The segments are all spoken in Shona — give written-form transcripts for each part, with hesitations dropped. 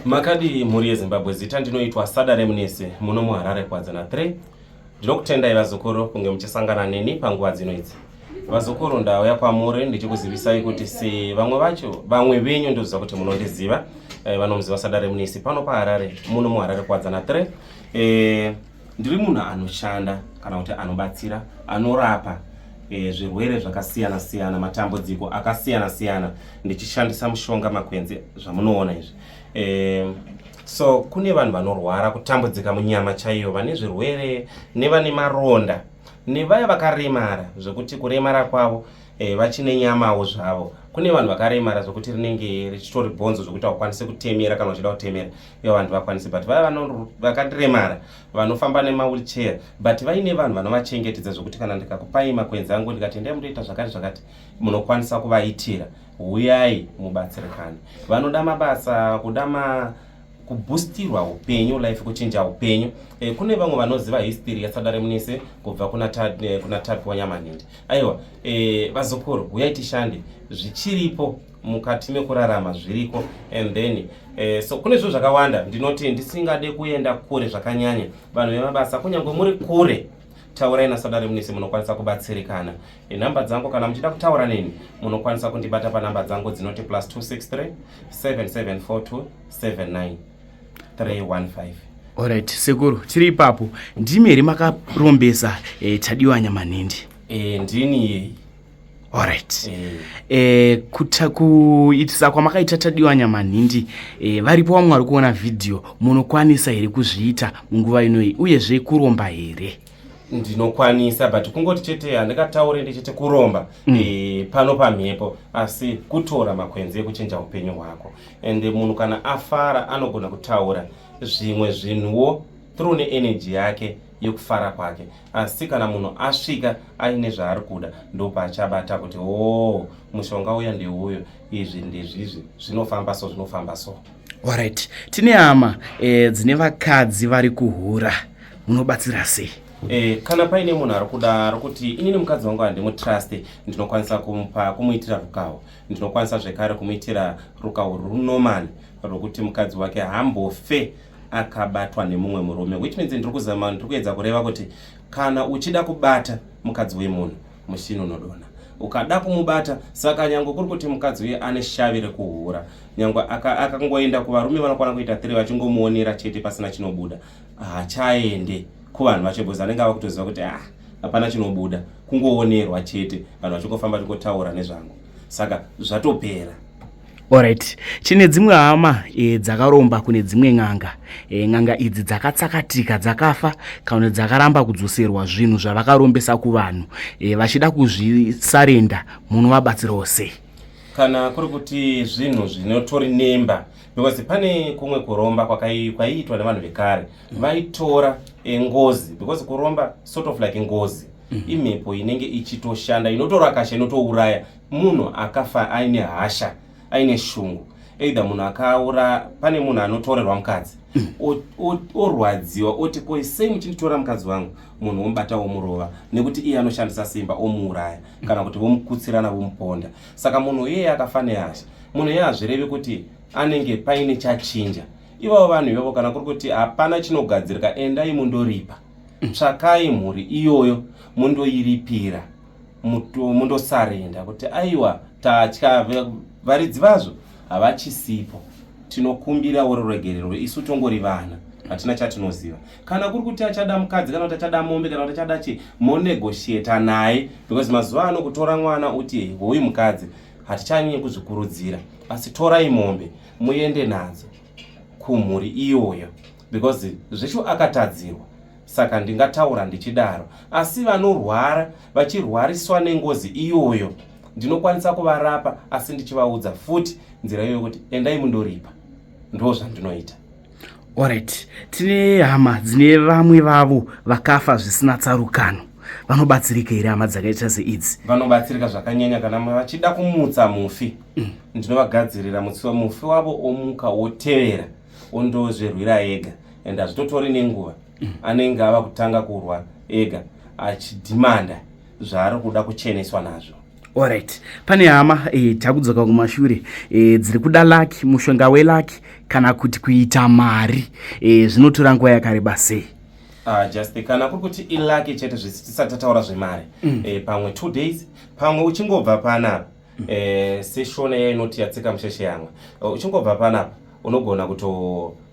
Makadi mhuri yeZimbabwe zita ndinoitwa Sadare Munese muno muHarare kwadzana 3. Ndinokutendai vazukuru kunge muchisangana neni panguva dzino idzi. Vazukuru ndauya kwamuri ndichikuzivisai kuti vamwe venyu ndoziva kuti munondiziva, vanomuziva Sadare Munese pano paHarare muno muHarare kwadzana 3. Ndiri munhu anoshanda kana kuti anobatsira, anorapa zvirwere zvakasiyana siyana, matambudziko akasiyana siyana ndichishandisa mushonga makwenzi zvamunoona izvi. So kune vanhu vanorwara kutambudzika munyama chaiyo, vane zvirwere nevane maronda nevaya vakaremara zvekuti kuremara kwavo vachine nyamawo zvavo. Kune vanhu vakaremara zvokuti rinenge richitori bhonzo zvokuti vakwanise kutemera kana vachida kutemera ivo vanhu vakwanise, but vaya vakaremara vanofamba nemawheelchair, but vaine vanhu vanovachengetedza zvokuti kana ndikakupai makwenzi angu ndikati endai mundoita zvakati zvakati munokwanisa kuvaitira. Uyai mubatsirikane. Vanoda mabasa, kuda kubustirwa upenyu, life kuchinja upenyu. Kune vamwe vanoziva history yaSadare Munese kubva kuna Tapi Wanyamanindi. Aiwa, vazukuru uyai tishande zvichiripo mukati mekurarama zviriko, and then so kune zvinhu zvakawanda ndinoti ndisingade kuenda kure zvakanyanya. Vanhu vemabasa kunyange muri kure, taurai naSadare Munese munokwanisa kubatsirikana. Namba dzangu kana muchida kutaura neni munokwanisa kundibata panamba dzangu dzinoti +263 7742 79315. Alright, sekuru, tiri ipapo. Ndimi here makarombesa Tadiwa Wanyamanindi? Ndini yei. Alright. Kuitisa kwamakaita Tadiwa Wanyamanindi, varipo vamwe vari kuona video, munokwanisa here kuzviita munguva inoi uyezve kuromba here? Ndinokwanisa, but kungoti chete handikataure ndichete kuromba pano pamhepo, asi kutora makwenzi ekuchinja upenyu hwako. And munhu kana afara anogona kutaura zvimwe zvinhuwo through energy yake yekufara kwake, asi kana munhu asvika aine zvaari kuda ndopachabata kuti mushonga uya ndeuyo, izvi ndezvizvi, zvinofamba so. Alright, tine hama dzine vakadzi vari kuhura, munobatsira sei? Kana paine munhu ari kudaro kuti inini mukadzi wangu handimutrust, ndinokwanisa kumuitira rukawo. Ndinokwanisa zvekare kumuitira rukawo runomani rwokuti mukadzi wake hambofe akabatwa nemumwe murume, which means ndiri kuedza kureva kuti kana uchida kubata mukadzi wemunhu mushini unodona, ukada kumubata. Saka nyange kuri kuti mukadzi uye ane shavi rekuhura, nyange akangoenda kuvarume vanokwana kuita 3 vachingomuonera chete pasina chinobuda, hachaende kuvanhu vacho because anenge ava kutoziva kuti hapana chinobuda, kungoonerwa chete, vanhu vachingofamba tingotaura nezvangu, saka zvatopera. Alright, chine dzimwe hama dzakaromba kune dzimwe n'anga. N'anga idzi dzakatsakatika, dzakafa kana dzakaramba kudzoserwa zvinhu zvavakarombesa kuvanhu, vachida kuzvisarenda, munovabatsirawo sei? Kana kuri kuti zvinhu zvinotori nemba, because pane kumwe kuromba kwaiitwa nevanhu vekare, vaitora ngozi, because kuromba sort of like ngozi, imhepo inenge ichitoshanda, inotora kasha, inotouraya munhu akafa aine hasha, aine shungu. Either munhu akaura, pane munhu anotorerwa mukadzi orwadziwa oti koi sei muchinditora mukadzi wangu, munhu omubata omurova nekuti iye anoshandisa simba omuuraya, kana kuti vomukutsirana vomuponda. Saka munhu iyeye akafa nehasha, munhu iyeye hazvirevi kuti anenge paine chachinja. Ivavo vanhu ivavo kana kuri kuti hapana chinogadzirika, endai mundoripa, tsvakai mhuri iyoyo mundoiripira, mundosarenda kuti aiwa tatya, varidzi vazvo havachisipo, tinokumbira uregerero, isu tongori vana, hatina chatinoziva. Kana kuri kuti achada mukadzi, kana kuti achada mombe, kana kuti achada monegotiata naye, because mazuva ano kutora mwana uti hoyu mukadzi hatichanyenye kuzvikurudzira, asi torai mombe muende nadzo kumhuri iyoyo, because zvecho akatadzirwa. Saka ndingataura ndichidaro, asi vanorwara vachirwariswa nengozi iyoyo ndinokwanisa kuvarapa, asi ndichivaudza futi nzira iyoyo kuti endai mundoripa, ndo zvandinoita. Alright, tine hama dzine vamwe vavo vakafa zvisina tsarukano, vanobatsirika here hama dzakaita seidzi? Vanobatsirika zvakanyanya kana vachida kumutsa mufi. Ndinovagadzirira mufi wavo omuka otevera ondozvirwira ega, and hazvitotori nenguva, anenge ava kutanga kurwa ega achidhimanda zvaari kuda kucheneswa nazvo. Alright, pane hama takudzoka kumashure dziri kuda laki, mushonga welaki kana kuti kuita mari zvinotora nguva yakareba sei? Just kana kuri kuti ilaki chete tisati tataura zvemari pamwe 2 days, pamwe uchingobva panapa seshona yainoti yatsika musheshe yamwe uchingobva panapa unogona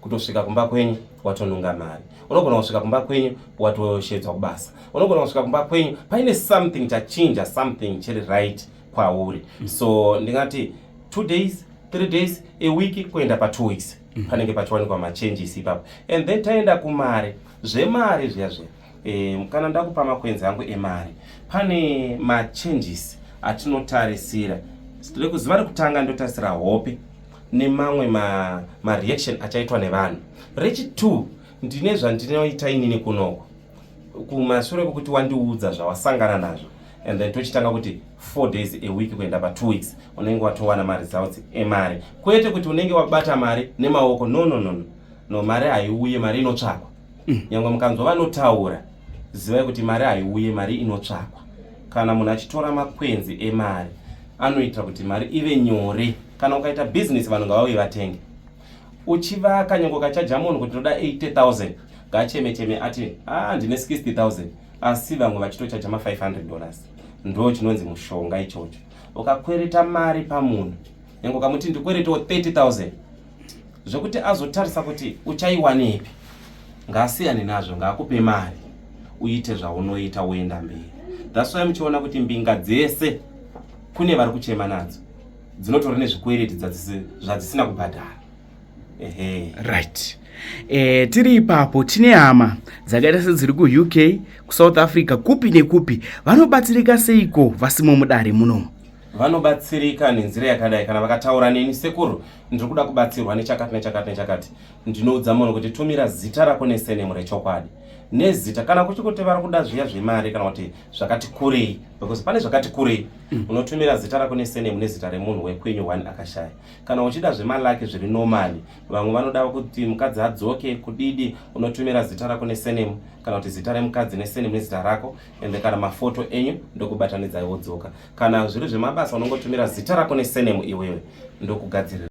kutosvika kumba kwenyu watonunga mari, unogona kusvika kumba kwenyu watoshedzwa kubasa, unogona kusvika kumba kwenyu paine something chachinja, something chiri right kwauri. So ndingati 2 days, 3 days, a week kuenda pa 2 weeks panenge pachiwanikwa machanges ipapo. And then taenda kumari, zvemari zviya kana ndakupa makwenzi angu emari, pane machanges atinotarisira. Tiri kuziva rekutanga ndotarisira hope nemamwe ma-reaction achaitwa nevanhu. Rechi 2 ndine zvandinoita inini kunoko kumashure kwekuti wandiudza zvawasangana nazvo, and then tochitanga kuti 4 days a week kuenda pa 2 weeks unenge watowana maresults emari, kwete kuti unenge wabata mari nemaoko. No, mari haiuye, mari inotsvakwa. Nyangwe mukanzwa vanotaura, zivai kuti mari haiuye, mari inotsvakwa. Kana munhu achitora makwenzi emari anoita kuti mari ive nyore. Kana ukaita business vanhu ngavauye vatenge. Uchivaka nyangwe kachaja munhu kuti ndoda 80,000 ngacheme ati ndine 60,000, asi vamwe vachitochaja $500. Ndo chinonzi mushonga ichocho. Ukakwereta mari pamunhu, nyangwe ukamuti ndikweretawo 30,000, zvokuti azotarisa kuti uchaiwanepi, ngasiyane nazvo, ngakupe mari uite zvaunoita uenda mberi. That's why muchiona kuti mbinga dzese kune vari kuchema nadzo dzinotori nezvikwereti zvadzisina kubhadhara. Right. Tiri ipapo tine hama dzakaita sedziri ku-UK, ku-South Africa, kupi nekupi, vanobatsirika seiko vasimo mudare munomu? Vanobatsirika nenzira yakadai. Kana vakataura neni, sekuru ndiri kuda kubatsirwa nechakati, ndinoudza munhu kuti tumira zita rako nesenemu rechokwadi nezita. Kana kuchikuti vari kuda zviya zvemari kana kuti zvakati kurei, because pane zvakati kurei, unotumira zita rako nesenemu nezita remunhu wekwenyu 1 akashaya. Kana uchida zvemalaki zviri normali, vamwe vanoda kuti mukadzi adzoke kudidi, unotumira zita rako nesenemu, kana kuti zita remukadzi nesenemu nezita rako, ende kana mafoto enyu ndokubatanidza wodzoka. Kana zviri zvemabasa unongotumira zita rako nesenemu iwewe ndokugadzirira.